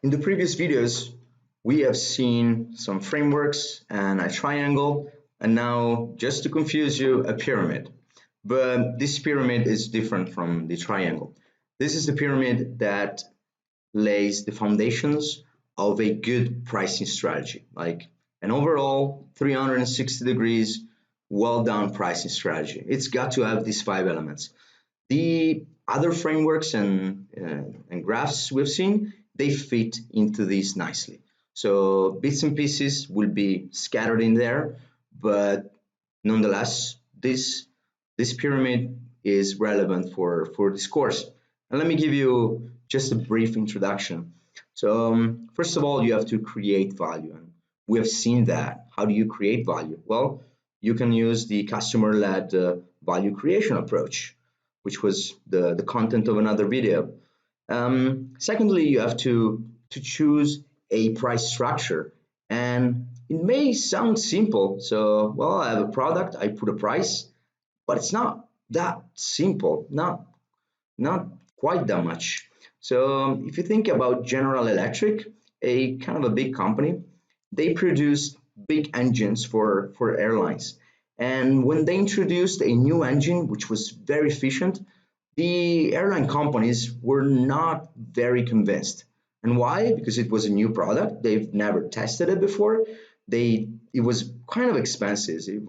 In the previous videos, we have seen some frameworks and a triangle, and now, just to confuse you, a pyramid. But this pyramid is different from the triangle. This is the pyramid that lays the foundations of a good pricing strategy, like an overall 360 degrees, well done pricing strategy. It's got to have these five elements. The other frameworks and graphs we've seen, they fit into this nicely. So bits and pieces will be scattered in there, but nonetheless, this pyramid is relevant for this course. And let me give you just a brief introduction. So first of all, you have to create value, and we have seen that. How do you create value? Well, you can use the customer-led value creation approach, which was the content of another video. Secondly, you have to choose a price structure. And it may sound simple. So, well, I have a product, I put a price, but it's not that simple, not quite that much. So if you think about General Electric, a kind of a big company, they produce big engines for airlines. And when they introduced a new engine, which was very efficient, the airline companies were not very convinced. And why? Because it was a new product. They've never tested it before. It was kind of expensive. It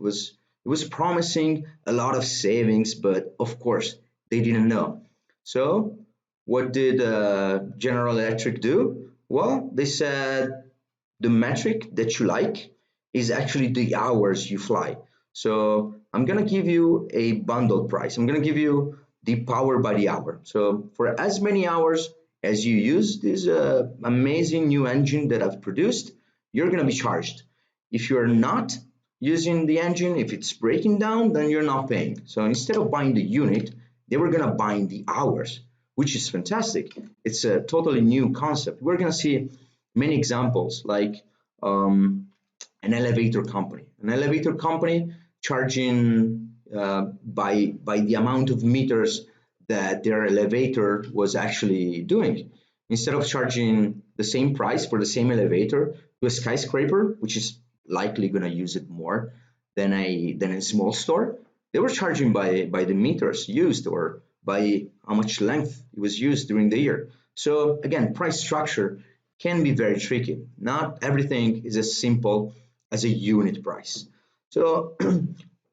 was promising a lot of savings, but of course they didn't know. So what did General Electric do? Well, they said the metric that you like is actually the hours you fly. So I'm gonna give you a bundled price. I'm gonna give you the power by the hour. So for as many hours as you use this amazing new engine that I've produced, you're gonna be charged. If you're not using the engine, if it's breaking down, then you're not paying. So instead of buying the unit, they were gonna buy the hours, which is fantastic. It's a totally new concept. We're gonna see many examples like an elevator company. An elevator company charging by the amount of meters that their elevator was actually doing. Instead of charging the same price for the same elevator to a skyscraper, which is likely going to use it more than a small store, they were charging by the meters used or by how much length it was used during the year. So again, price structure can be very tricky. Not everything is as simple as a unit price. So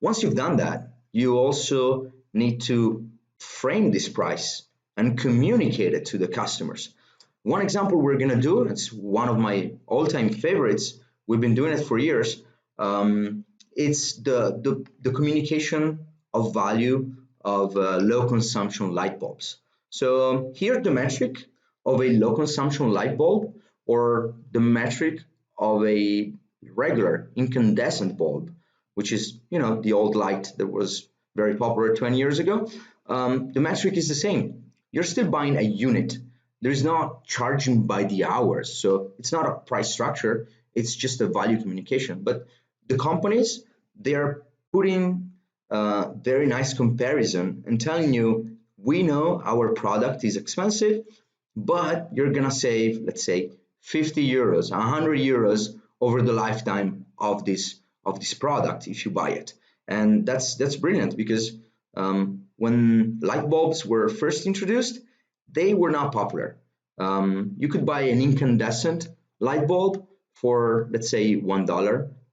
once you've done that, you also need to frame this price and communicate it to the customers. One example we're going to do, it's one of my all-time favorites. We've been doing it for years. It's the communication of value of low consumption light bulbs. So here the metric of a low consumption light bulb or the metric of a regular incandescent bulb, which is the old light that was very popular 20 years ago. The metric is the same. You're still buying a unit. There's not charging by the hours, so it's not a price structure. It's just a value communication. But the companies, they are putting very nice comparison and telling you, we know our product is expensive, but you're gonna save, let's say, 50 euros, 100 euros over the lifetime of this product if you buy it. And that's brilliant because when light bulbs were first introduced, they were not popular. You could buy an incandescent light bulb for, let's say, $1,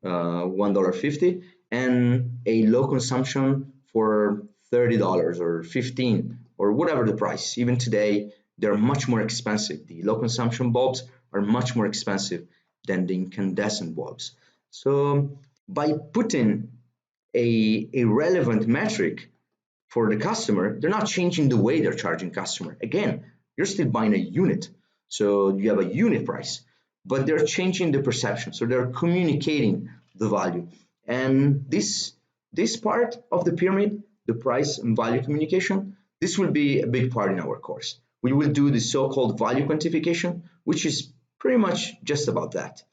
$1.50, and a low consumption for $30 or $15 or whatever the price. Even today, they're much more expensive. The low consumption bulbs are much more expensive than the incandescent bulbs. So by putting a relevant metric for the customer, they're not changing the way they're charging customer. Again, you're still buying a unit, so you have a unit price, but they're changing the perception. So they're communicating the value. And this part of the pyramid, the price and value communication, this will be a big part in our course. We will do the so-called value quantification, which is pretty much just about that.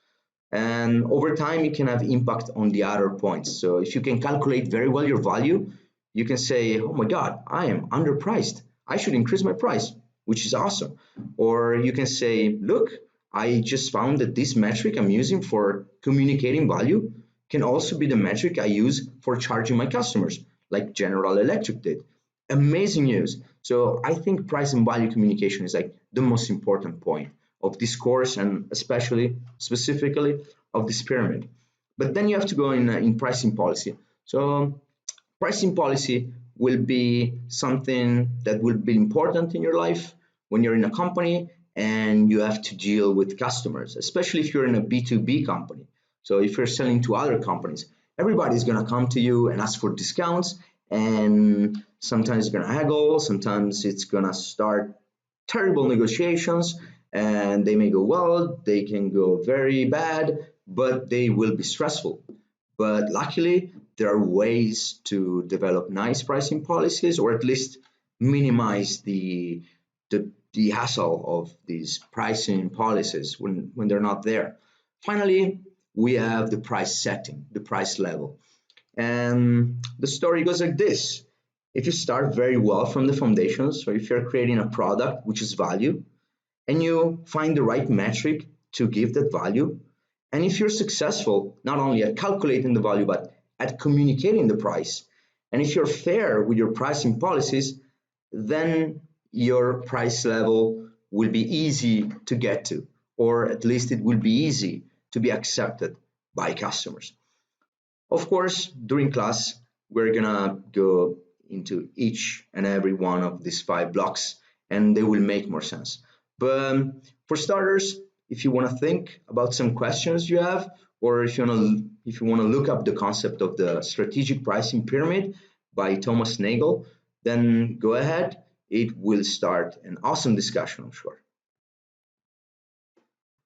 And over time, it can have impact on the other points. So if you can calculate very well your value, you can say, oh my God, I am underpriced. I should increase my price, which is awesome. Or you can say, look, I just found that this metric I'm using for communicating value can also be the metric I use for charging my customers, like General Electric did. Amazing news. So I think price and value communication is like the most important point of this course and especially specifically of this pyramid. But then you have to go in pricing policy. So pricing policy will be something that will be important in your life when you're in a company and you have to deal with customers, especially if you're in a B2B company. So if you're selling to other companies, everybody's going to come to you and ask for discounts, and sometimes it's going to haggle, sometimes it's going to start terrible negotiations, and they may go well, they can go very bad, but they will be stressful. But luckily, there are ways to develop nice pricing policies, or at least minimize the hassle of these pricing policies when they're not there. Finally, we have the price setting, the price level. And the story goes like this. If you start very well from the foundations, so if you're creating a product which is value, and you find the right metric to give that value, and if you're successful not only at calculating the value but at communicating the price, and if you're fair with your pricing policies, then your price level will be easy to get to, or at least it will be easy to be accepted by customers. Of course, during class, we're gonna go into each and every one of these 5 blocks and they will make more sense. But for starters, if you want to think about some questions you have, or if you want to look up the concept of the strategic pricing pyramid by Thomas Nagel, then go ahead. It will start an awesome discussion, I'm sure.